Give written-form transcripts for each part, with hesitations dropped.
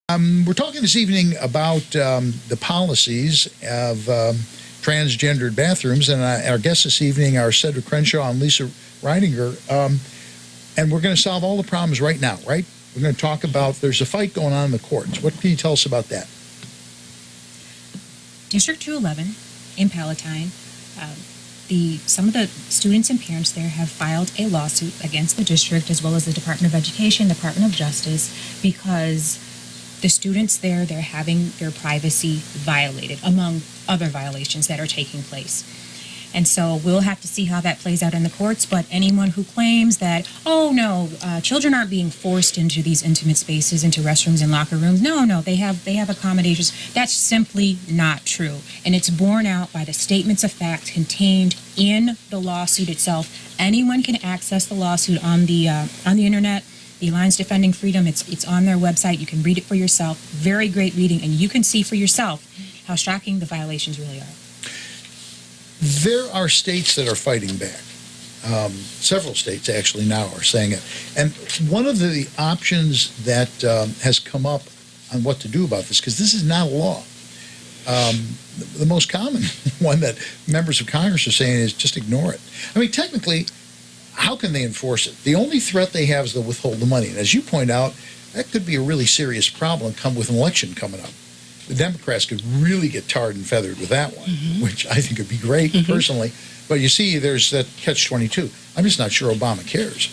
We're talking this evening about the policies of transgendered bathrooms, and our guests this evening are Cedric Crenshaw and Lisa Reidinger, and we're going to solve all the problems right now, right? We're going to talk about, there's a fight going on in the courts. What can you tell us about that? District 211 in Palatine, some of the students and parents there have filed a lawsuit against the district as well as the Department of Education, Department of Justice, because the students there, they're having their privacy violated, among other violations that are taking place. And so we'll have to see how that plays out in the courts, but anyone who claims that, oh no, children aren't being forced into these intimate spaces, into restrooms and locker rooms, no, they have accommodations. That's simply not true. And it's borne out by the statements of fact contained in the lawsuit itself. Anyone can access the lawsuit on the internet. The Alliance Defending Freedom, it's on their website. You can read it for yourself. Very great reading, and you can see for yourself how shocking the violations really are. There are states that are fighting back. Several states actually now are saying it. And one of the options that has come up on what to do about this, because this is not a law, the most common one that members of Congress are saying is just ignore it. I mean, technically, how can they enforce it? The only threat they have is they'll withhold the money. And as you point out, that could be a really serious problem come with an election coming up. The Democrats could really get tarred and feathered with that one, which I think would be great personally. But you see, there's that catch-22. I'm just not sure Obama cares.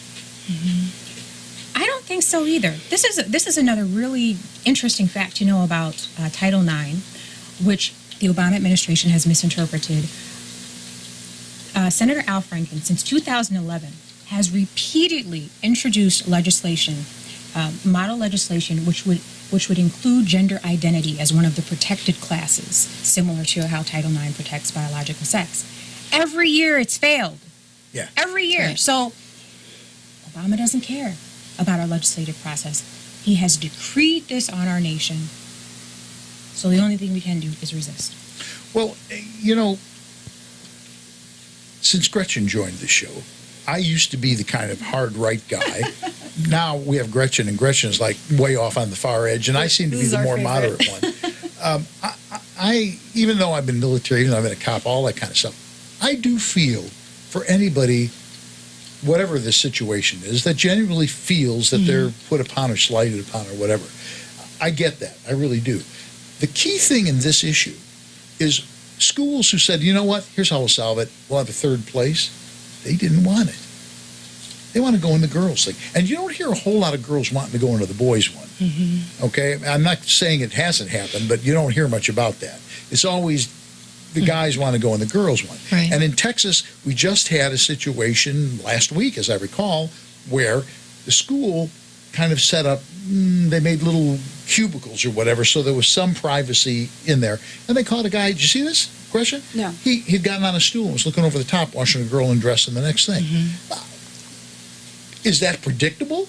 I don't think so either. This is another really interesting fact to know about Title IX, which the Obama administration has misinterpreted. Senator Al Franken, since 2011, has repeatedly introduced legislation, model legislation, which would include gender identity as one of the protected classes, similar to how Title IX protects biological sex. Every year it's failed. Yeah. Every year. Right. So Obama doesn't care about our legislative process. He has decreed this on our nation. So the only thing we can do is resist. Well, you know, since Gretchen joined the show, I used to be the kind of hard right guy. Now we have Gretchen, and Gretchen is like way off on the far edge, and I seem to be the more moderate one. I even though I've been military, even though I've been a cop, all that kind of stuff, I do feel for anybody, whatever the situation is, that genuinely feels that they're put upon or slighted upon or whatever. I get that. I really do. The key thing in this issue is schools who said, you know what, here's how we'll solve it. We'll have a third place. They didn't want it. They want to go in the girls' thing. And you don't hear a whole lot of girls wanting to go into the boys' one. Okay? I'm not saying it hasn't happened, but you don't hear much about that. It's always the guys want to go in the girls' one. Right. And in Texas, we just had a situation last week, as I recall, where the school kind of set up, they made little cubicles or whatever, so there was some privacy in there. And they caught a guy, did you see this question? No. He'd gotten on a stool and was looking over the top, watching a girl undress in the next thing. Is that predictable?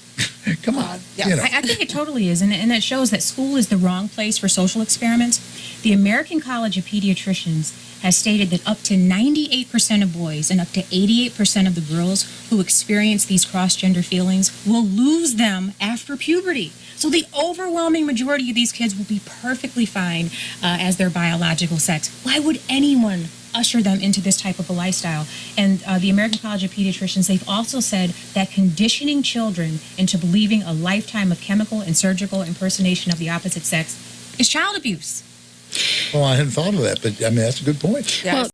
Come on. Yeah. You know. I think it totally is, and it shows that school is the wrong place for social experiments. The American College of Pediatricians has stated that up to 98% of boys and up to 88% of the girls who experience these cross-gender feelings will lose them after puberty. So the overwhelming majority of these kids will be perfectly fine as their biological sex. Why would anyone usher them into this type of a lifestyle? And the American College of Pediatricians, they've also said that conditioning children into believing a lifetime of chemical and surgical impersonation of the opposite sex is child abuse. Well, I hadn't thought of that, but I mean, that's a good point. Yeah.